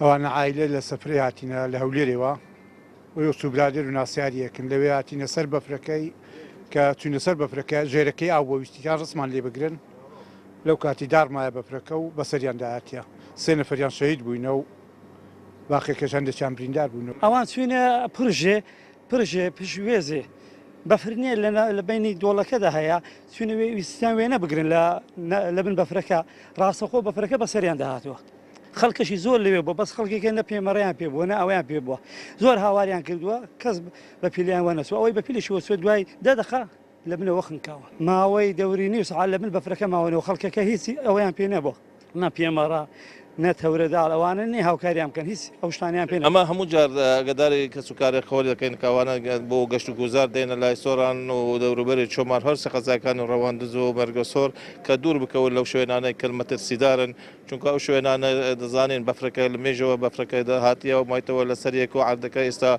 ئەوانە عایلە لە سەفرەی هاتینە لە هەولێرەوە و سوبرادر و ناسیاریەکن لەوێ هاتینە سەر بەفرەکەی کە چونە سەر بەفرەکە ژێرەکەی ئاو بۆ ویستیان ڕسمان لێ بگرن لەو کاتی دارمایە بەفرەکە و بەسەریاندا هاتیە 3 نەفەریان شەهید بووینە و باقیەکەش هەندێکیان بریندار بوون. ئەوان چوینە پرژێ پشوێزێ بەفرنیە لە بینی دۆڵەکەدا هەیە چونە ویستیان وێنە بگرن لە بن بەفرەکە ڕاستەخۆ بەفرەکە بەسەریان داهاتوە. خەڵکەشی زۆر لەوێ بووە بەس خەڵکێکە نە پێمەڕیان پێ بووە نە ئەویان پێ بووە زۆر هاواریان کردووە کەس بە پیلیان وەنەسوە ئەوەی بە پیلشەوە سوێ دوای دەدەخە لە بنەوە خنکاوە ماوەی دەوری نیو سعال لە بن بەفرەکە ماوەنەوە خەڵکەکە هیچی ئەویان پێ نەبووە نە پێمەڕا نە تەورەداڵ ئەوانە نێ هاوکاریان بکەن هیچ ئەو شتانیان پێ ئەمە هەموو جار ئەگەداری کەس و کاری خۆی دەکەین کاوانە بۆ گەشت و گوزار دێنە لای سۆران و دەوروبەری چۆمان هەر سەقەزاکان و ڕەواندز و مەرگەسۆر کە دوور بکەون لەو شوێنانەی کەلمەتر سیدارن چونکە ئەو شوێنانە دەزانین بەفرەکە لە مێژەوە بەفرەکەیدا هاتیەوە مایتەوە لە سەریەک و عردەکە ئێستا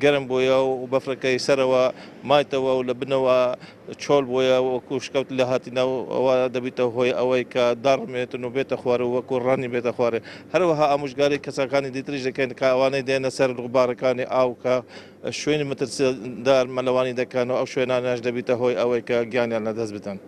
گەرم بووە و بەفرەکەی سەرەوە مایتەوە و لە بنەوە چۆل بووە وەکو شکەوت لە هاتینەوە ئەوە دەبیتە هۆی ئەوەی کە داڕمێتن و بێتە خوارە و وەکو ڕانی بێتە خوارێ هەروەها ئامۆژگاری کەسەکانی دیتریش دەکەن کە ئەوانەی دێنە سەر ڕووبارەکانی ئاو کە شوێنی مەترسیدار مەلەوانی دەکەن و ئەو شوێنانەش دەبیتە هۆی ئەوەی کە گیانیان لەدەست بدەن.